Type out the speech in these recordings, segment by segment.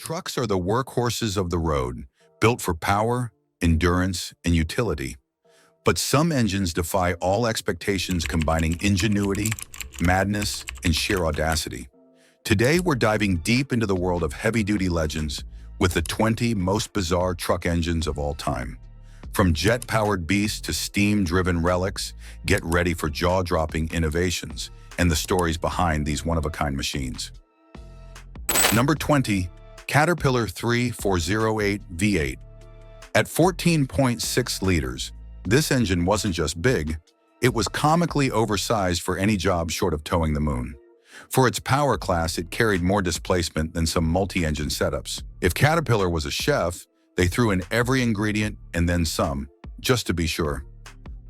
Trucks are the workhorses of the road, built for power, endurance, and utility. But some engines defy all expectations, combining ingenuity, madness, and sheer audacity. Today, we're diving deep into the world of heavy-duty legends with the 20 most bizarre truck engines of all time. From jet-powered beasts to steam-driven relics, get ready for jaw-dropping innovations and the stories behind these one-of-a-kind machines. Number 20. Caterpillar 3408 V8. At 14.6 liters, this engine wasn't just big, it was comically oversized for any job short of towing the moon. For its power class, it carried more displacement than some multi-engine setups. If Caterpillar was a chef, they threw in every ingredient and then some, just to be sure.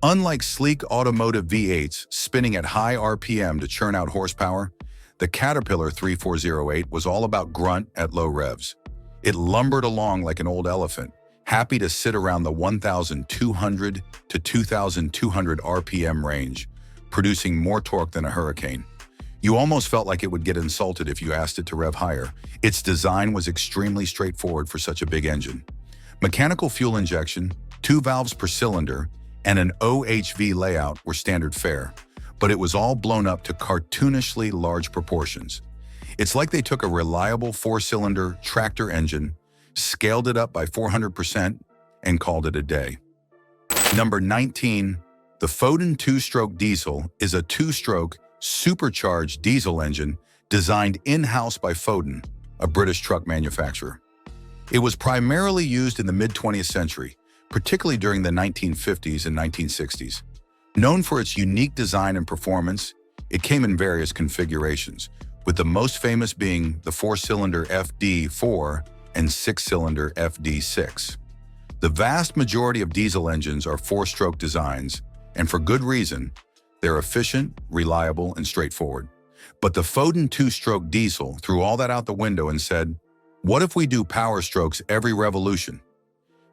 Unlike sleek automotive V8s spinning at high RPM to churn out horsepower, the Caterpillar 3408 was all about grunt at low revs. It lumbered along like an old elephant, happy to sit around the 1,200 to 2,200 RPM range, producing more torque than a hurricane. You almost felt like it would get insulted if you asked it to rev higher. Its design was extremely straightforward for such a big engine. Mechanical fuel injection, 2 valves per cylinder, and an OHV layout were standard fare, but it was all blown up to cartoonishly large proportions. It's like they took a reliable 4-cylinder tractor engine, scaled it up by 400%, and called it a day. Number 19. The Foden TwoStroke Diesel is a 2-stroke, supercharged diesel engine designed in-house by Foden, a British truck manufacturer. It was primarily used in the mid-20th century, particularly during the 1950s and 1960s. Known for its unique design and performance, it came in various configurations, with the most famous being the 4-cylinder FD4 and 6-cylinder FD6. The vast majority of diesel engines are 4-stroke designs, and for good reason. They're efficient, reliable, and straightforward. But the Foden 2-stroke diesel threw all that out the window and said, what if we do power strokes every revolution?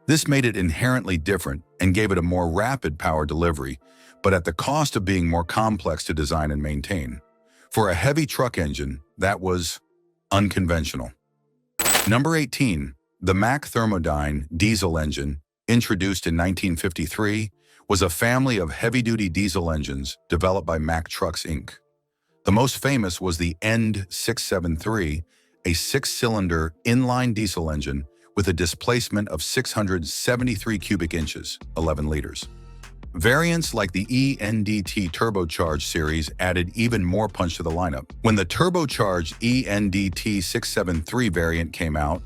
This made it inherently different and gave it a more rapid power delivery, but at the cost of being more complex to design and maintain. For a heavy truck engine, that was unconventional. Number 18. The Mack Therm Modine diesel engine, introduced in 1953, was a family of heavy-duty diesel engines developed by Mack Trucks, Inc. The most famous was the END 673, a 6-cylinder inline diesel engine with a displacement of 673 cubic inches, 11 liters. Variants like the ENDT turbocharged series added even more punch to the lineup. When the turbocharged ENDT 673 variant came out,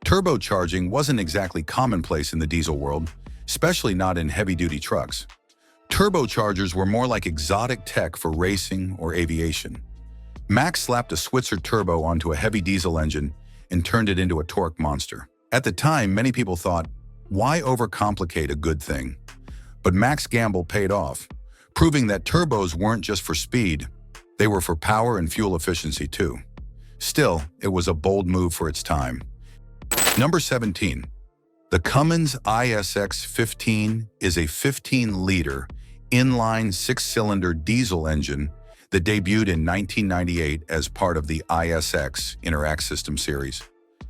turbocharging wasn't exactly commonplace in the diesel world, especially not in heavy-duty trucks. Turbochargers were more like exotic tech for racing or aviation. Mack slapped a Switzer turbo onto a heavy diesel engine and turned it into a torque monster. At the time, many people thought, why overcomplicate a good thing? But Mack's gamble paid off, proving that turbos weren't just for speed, they were for power and fuel efficiency too. Still, it was a bold move for its time. Number 17. The Cummins ISX15 is a 15-liter, inline 6-cylinder diesel engine that debuted in 1998 as part of the ISX Interact System series.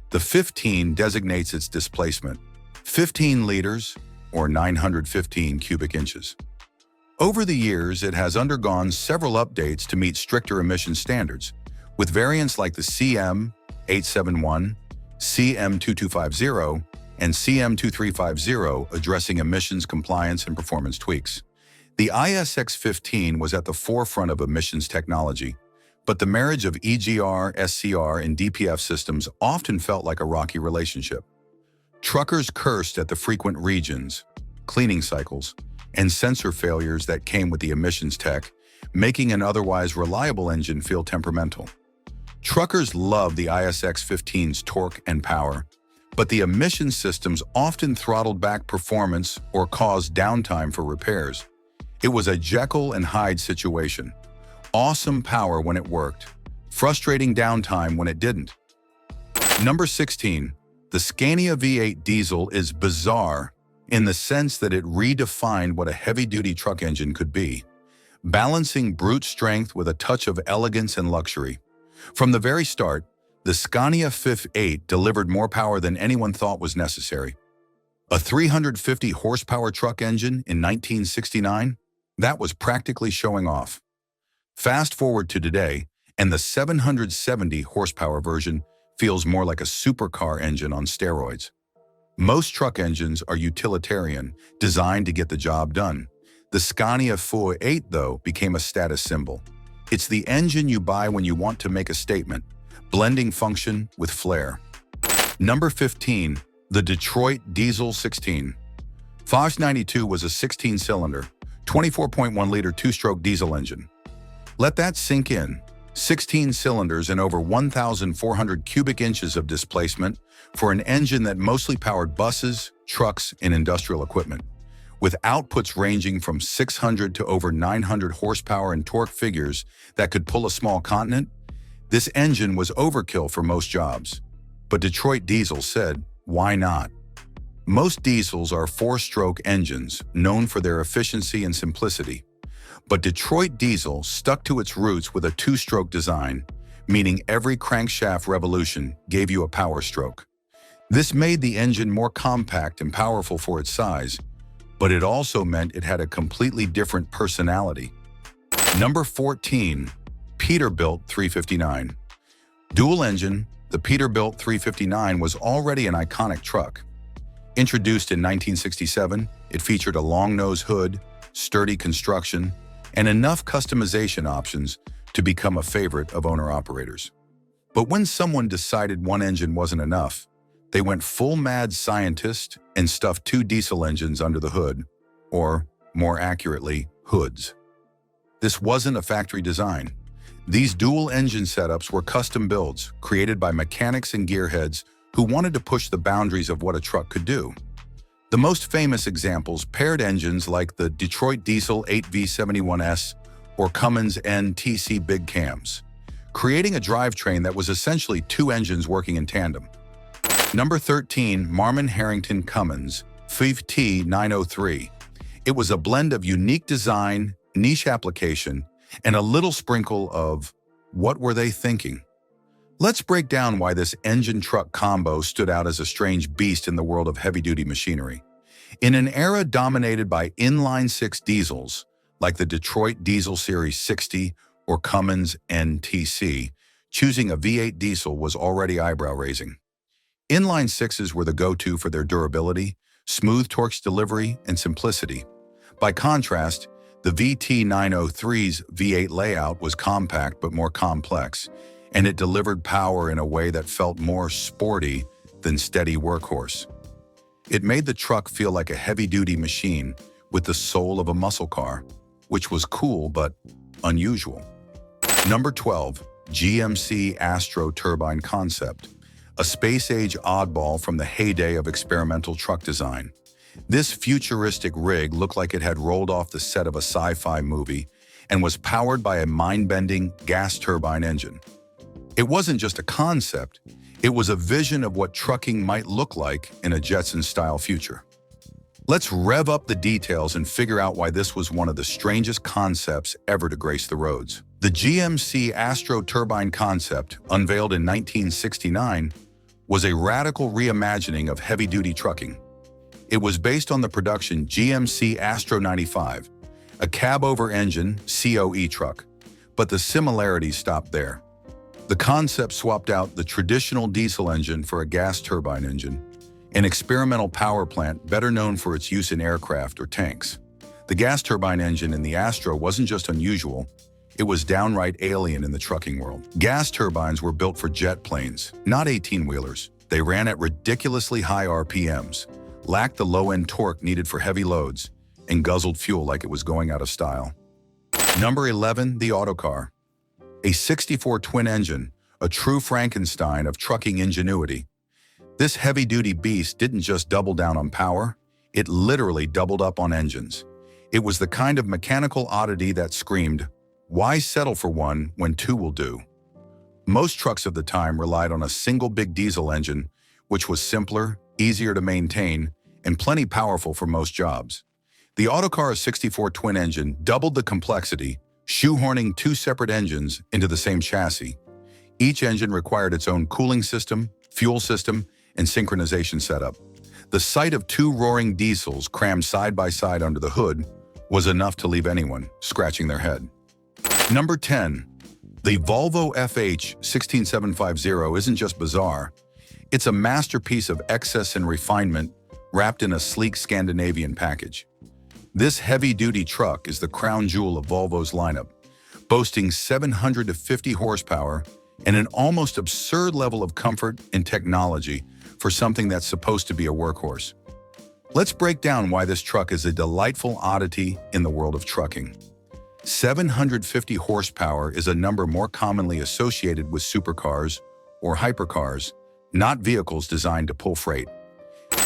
The 15 designates its displacement, 15 liters or 915 cubic inches. Over the years, it has undergone several updates to meet stricter emission standards, with variants like the CM871, CM2250, and CM2350 addressing emissions compliance and performance tweaks. The ISX15 was at the forefront of emissions technology, but the marriage of EGR, SCR, and DPF systems often felt like a rocky relationship. Truckers cursed at the frequent regens, cleaning cycles, and sensor failures that came with the emissions tech, making an otherwise reliable engine feel temperamental. Truckers loved the ISX15's torque and power, but the emission systems often throttled back performance or caused downtime for repairs. It was a Jekyll and Hyde situation. Awesome power when it worked, frustrating downtime when it didn't. Number 16. The Scania V8 Diesel is bizarre in the sense that it redefined what a heavy-duty truck engine could be, balancing brute strength with a touch of elegance and luxury. From the very start, the Scania V8 delivered more power than anyone thought was necessary. A 350 horsepower truck engine in 1969? That was practically showing off. Fast forward to today, and the 770 horsepower version feels more like a supercar engine on steroids. Most truck engines are utilitarian, designed to get the job done. The Scania V8, though, became a status symbol. It's the engine you buy when you want to make a statement, blending function with flair. Number 15, the Detroit Diesel 16. FH 92 was a 16-cylinder, 24.1-liter two-stroke diesel engine. Let that sink in. 16 cylinders and over 1,400 cubic inches of displacement for an engine that mostly powered buses, trucks, and industrial equipment. With outputs ranging from 600 to over 900 horsepower and torque figures that could pull a small continent, this engine was overkill for most jobs. But Detroit Diesel said, why not? Most diesels are four-stroke engines known for their efficiency and simplicity. But Detroit Diesel stuck to its roots with a two-stroke design, meaning every crankshaft revolution gave you a power stroke. This made the engine more compact and powerful for its size, but it also meant it had a completely different personality. Number 14, Peterbilt 359. Dual engine, the Peterbilt 359 was already an iconic truck. Introduced in 1967, it featured a long-nose hood, sturdy construction, and enough customization options to become a favorite of owner-operators. But when someone decided one engine wasn't enough, they went full mad scientist and stuffed two diesel engines under the hood, or, more accurately, hoods. This wasn't a factory design. These dual engine setups were custom builds created by mechanics and gearheads who wanted to push the boundaries of what a truck could do. The most famous examples paired engines like the Detroit Diesel 8V71S or Cummins NTC big cams, creating a drivetrain that was essentially two engines working in tandem. Number 13, Marmon Harrington Cummins VT 903. It was a blend of unique design, niche application, and a little sprinkle of what were they thinking? Let's break down why this engine-truck combo stood out as a strange beast in the world of heavy-duty machinery. In an era dominated by inline-six diesels, like the Detroit Diesel Series 60 or Cummins NTC, choosing a V8 diesel was already eyebrow-raising. Inline sixes were the go-to for their durability, smooth torque delivery, and simplicity. By contrast, the VT 903's V8 layout was compact but more complex, and it delivered power in a way that felt more sporty than steady workhorse. It made the truck feel like a heavy-duty machine with the soul of a muscle car, which was cool but unusual. Number 12, GMC Astro Turbine Concept, a space-age oddball from the heyday of experimental truck design. This futuristic rig looked like it had rolled off the set of a sci-fi movie and was powered by a mind-bending gas turbine engine. It wasn't just a concept, it was a vision of what trucking might look like in a Jetson-style future. Let's rev up the details and figure out why this was one of the strangest concepts ever to grace the roads. The GMC Astro Turbine concept, unveiled in 1969, was a radical reimagining of heavy-duty trucking. It was based on the production GMC Astro 95, a cab-over-engine COE truck, but the similarities stopped there. The concept swapped out the traditional diesel engine for a gas turbine engine, an experimental power plant better known for its use in aircraft or tanks. The gas turbine engine in the Astro wasn't just unusual, it was downright alien in the trucking world. Gas turbines were built for jet planes, not 18-wheelers. They ran at ridiculously high RPMs, lacked the low-end torque needed for heavy loads, and guzzled fuel like it was going out of style. Number 11, the Autocar. A 64 twin-engine, a true Frankenstein of trucking ingenuity. This heavy-duty beast didn't just double down on power, it literally doubled up on engines. It was the kind of mechanical oddity that screamed, why settle for one when two will do? Most trucks of the time relied on a single big diesel engine, which was simpler, easier to maintain, and plenty powerful for most jobs. The Autocar's 64 twin-engine doubled the complexity, shoehorning two separate engines into the same chassis. Each engine required its own cooling system, fuel system, and synchronization setup. The sight of two roaring diesels crammed side by side under the hood was enough to leave anyone scratching their head. Number 10. The Volvo FH16750 isn't just bizarre. It's a masterpiece of excess and refinement wrapped in a sleek Scandinavian package. This heavy-duty truck is the crown jewel of Volvo's lineup, boasting 750 horsepower and an almost absurd level of comfort and technology for something that's supposed to be a workhorse. Let's break down why this truck is a delightful oddity in the world of trucking. 750 horsepower is a number more commonly associated with supercars or hypercars, not vehicles designed to pull freight.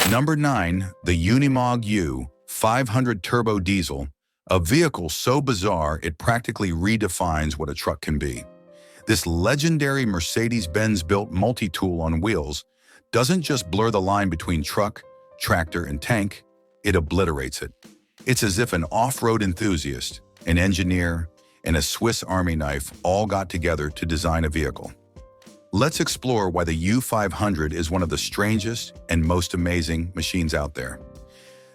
Number 9, the Unimog U500 Turbo Diesel, a vehicle so bizarre it practically redefines what a truck can be. This legendary Mercedes-Benz built multi-tool on wheels doesn't just blur the line between truck, tractor, and tank, it obliterates it. It's as if an off-road enthusiast, an engineer, and a Swiss Army knife all got together to design a vehicle. Let's explore why the U500 is one of the strangest and most amazing machines out there.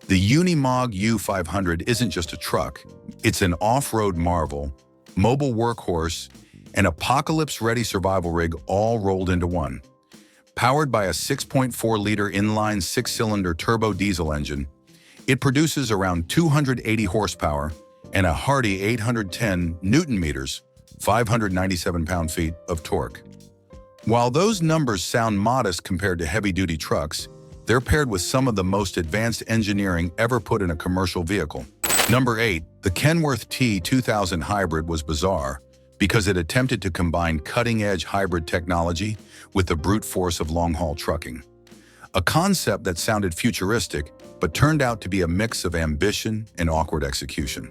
The Unimog U500 isn't just a truck, it's an off-road marvel, mobile workhorse, and apocalypse-ready survival rig all rolled into one. Powered by a 6.4-liter inline six-cylinder turbo diesel engine, it produces around 280 horsepower and a hearty 810 newton-meters, 597 pound-feet of torque. While those numbers sound modest compared to heavy-duty trucks, they're paired with some of the most advanced engineering ever put in a commercial vehicle. Number 8, the Kenworth T2000 hybrid was bizarre because it attempted to combine cutting-edge hybrid technology with the brute force of long-haul trucking. A concept that sounded futuristic, but turned out to be a mix of ambition and awkward execution.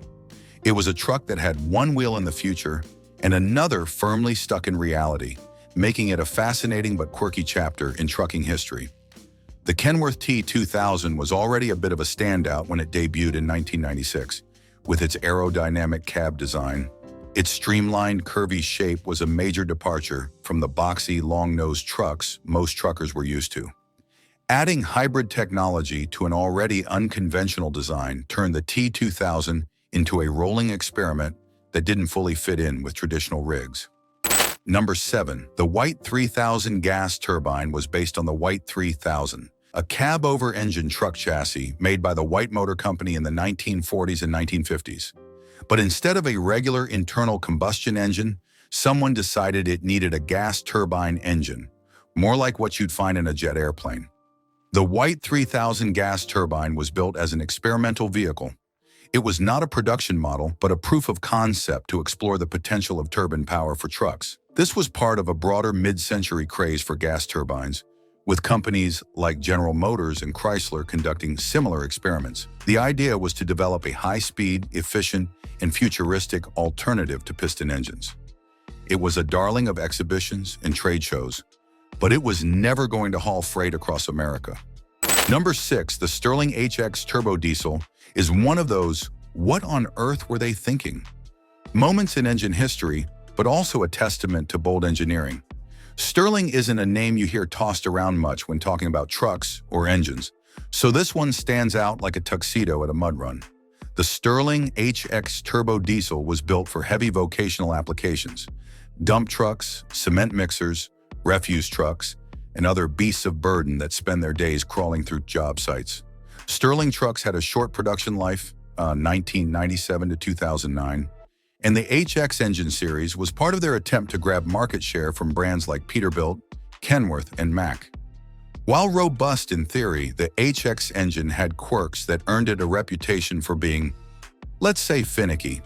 It was a truck that had one wheel in the future and another firmly stuck in reality, making it a fascinating but quirky chapter in trucking history. The Kenworth T2000 was already a bit of a standout when it debuted in 1996, with its aerodynamic cab design. Its streamlined, curvy shape was a major departure from the boxy, long-nosed trucks most truckers were used to. Adding hybrid technology to an already unconventional design turned the T2000 into a rolling experiment that didn't fully fit in with traditional rigs. Number 7. The White 3000 Gas Turbine was based on the White 3000, a cab-over-engine truck chassis made by the White Motor Company in the 1940s and 1950s. But instead of a regular internal combustion engine, someone decided it needed a gas turbine engine, more like what you'd find in a jet airplane. The White 3000 gas turbine was built as an experimental vehicle. It was not a production model, but a proof of concept to explore the potential of turbine power for trucks. This was part of a broader mid-century craze for gas turbines, with companies like General Motors and Chrysler conducting similar experiments. The idea was to develop a high-speed, efficient, and futuristic alternative to piston engines. It was a darling of exhibitions and trade shows, but it was never going to haul freight across America. Number 6, the Stirling HX Turbo Diesel is one of those "what on earth were they thinking?" moments in engine history, but also a testament to bold engineering. Stirling isn't a name you hear tossed around much when talking about trucks or engines, so this one stands out like a tuxedo at a mud run. The Stirling HX Turbo Diesel was built for heavy vocational applications: dump trucks, cement mixers, refuse trucks, and other beasts of burden that spend their days crawling through job sites. Stirling trucks had a short production life, 1997 to 2009, and the HX engine series was part of their attempt to grab market share from brands like Peterbilt, Kenworth, and Mack. While robust in theory, the HX engine had quirks that earned it a reputation for being, let's say, finicky.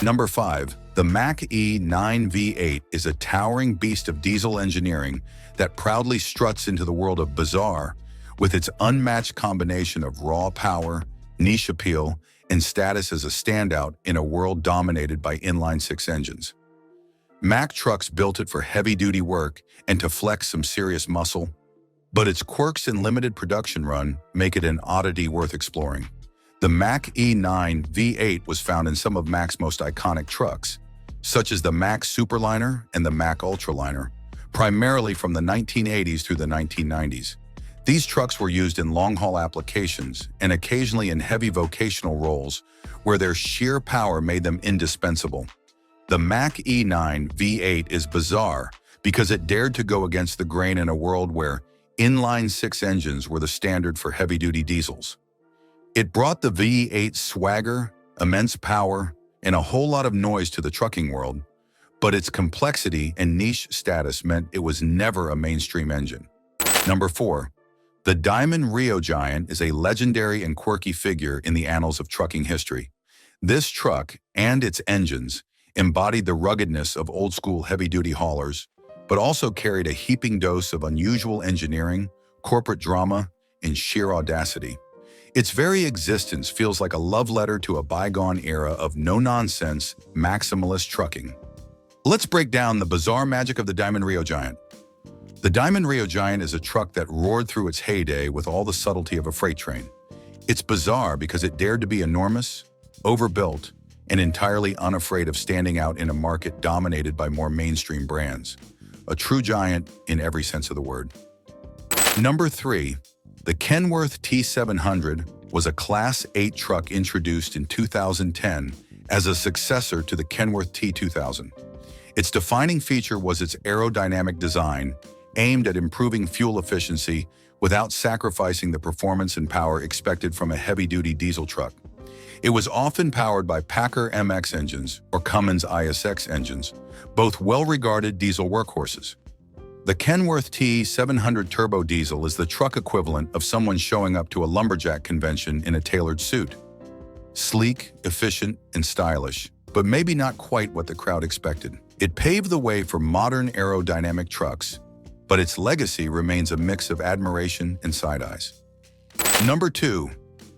Number 5. The Mach E9 V8 is a towering beast of diesel engineering that proudly struts into the world of bizarre with its unmatched combination of raw power, niche appeal, and status as a standout in a world dominated by inline-six engines. Mack trucks built it for heavy-duty work and to flex some serious muscle, but its quirks and limited production run make it an oddity worth exploring. The Mach E9 V8 was found in some of Mack's most iconic trucks, such as the Mack Superliner and the Mack Ultraliner, primarily from the 1980s through the 1990s. These trucks were used in long-haul applications and occasionally in heavy vocational roles where their sheer power made them indispensable. The Mack E9 V8 is bizarre because it dared to go against the grain in a world where inline-six engines were the standard for heavy-duty diesels. It brought the V8 swagger, immense power, and a whole lot of noise to the trucking world, but its complexity and niche status meant it was never a mainstream engine. Number 4. The Diamond Rio Giant is a legendary and quirky figure in the annals of trucking history. This truck and its engines embodied the ruggedness of old-school heavy-duty haulers, but also carried a heaping dose of unusual engineering, corporate drama, and sheer audacity. Its very existence feels like a love letter to a bygone era of no-nonsense, maximalist trucking. Let's break down the bizarre magic of the Diamond Rio Giant. The Diamond Rio Giant is a truck that roared through its heyday with all the subtlety of a freight train. It's bizarre because it dared to be enormous, overbuilt, and entirely unafraid of standing out in a market dominated by more mainstream brands. A true giant in every sense of the word. Number 3. The Kenworth T700 was a Class 8 truck introduced in 2010 as a successor to the Kenworth T2000. Its defining feature was its aerodynamic design, aimed at improving fuel efficiency without sacrificing the performance and power expected from a heavy-duty diesel truck. It was often powered by Packer MX engines or Cummins ISX engines, both well-regarded diesel workhorses. The Kenworth T700 turbo diesel is the truck equivalent of someone showing up to a lumberjack convention in a tailored suit. Sleek, efficient, and stylish, but maybe not quite what the crowd expected. It paved the way for modern aerodynamic trucks, but its legacy remains a mix of admiration and side eyes. Number 2.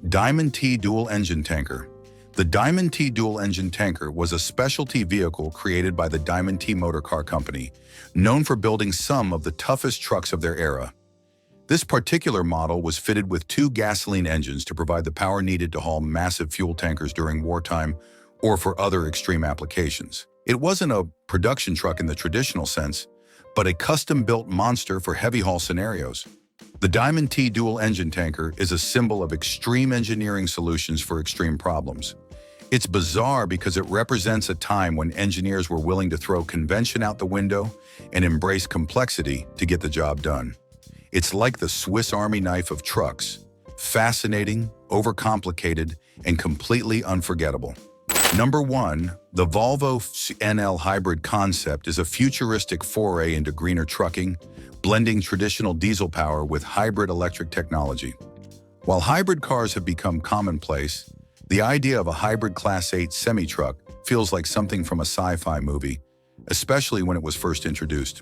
Diamond T Dual Engine Tanker. The Diamond T Dual Engine Tanker was a specialty vehicle created by the Diamond T Motor Car Company, known for building some of the toughest trucks of their era. This particular model was fitted with 2 gasoline engines to provide the power needed to haul massive fuel tankers during wartime or for other extreme applications. It wasn't a production truck in the traditional sense, but a custom-built monster for heavy-haul scenarios. The Diamond T Dual Engine Tanker is a symbol of extreme engineering solutions for extreme problems. It's bizarre because it represents a time when engineers were willing to throw convention out the window and embrace complexity to get the job done. It's like the Swiss Army knife of trucks, fascinating, overcomplicated, and completely unforgettable. Number 1, the Volvo NL hybrid concept is a futuristic foray into greener trucking, blending traditional diesel power with hybrid electric technology. While hybrid cars have become commonplace, the idea of a hybrid Class 8 semi-truck feels like something from a sci-fi movie, especially when it was first introduced.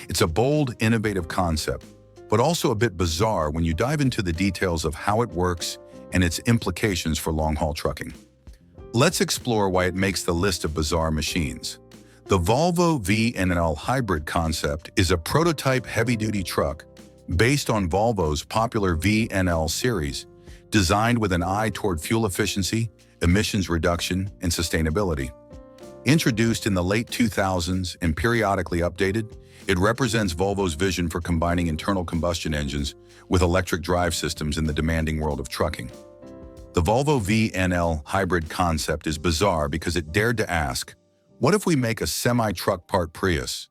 It's a bold, innovative concept, but also a bit bizarre when you dive into the details of how it works and its implications for long-haul trucking. Let's explore why it makes the list of bizarre machines. The Volvo VNL hybrid concept is a prototype heavy-duty truck based on Volvo's popular VNL series, designed with an eye toward fuel efficiency, emissions reduction, and sustainability. Introduced in the late 2000s and periodically updated, it represents Volvo's vision for combining internal combustion engines with electric drive systems in the demanding world of trucking. The Volvo VNL hybrid concept is bizarre because it dared to ask, what if we make a semi-truck part Prius?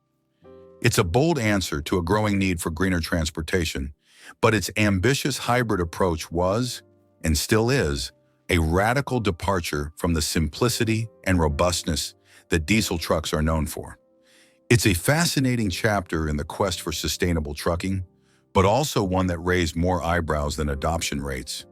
It's a bold answer to a growing need for greener transportation, but its ambitious hybrid approach was, and still is, a radical departure from the simplicity and robustness that diesel trucks are known for. It's a fascinating chapter in the quest for sustainable trucking, but also one that raised more eyebrows than adoption rates.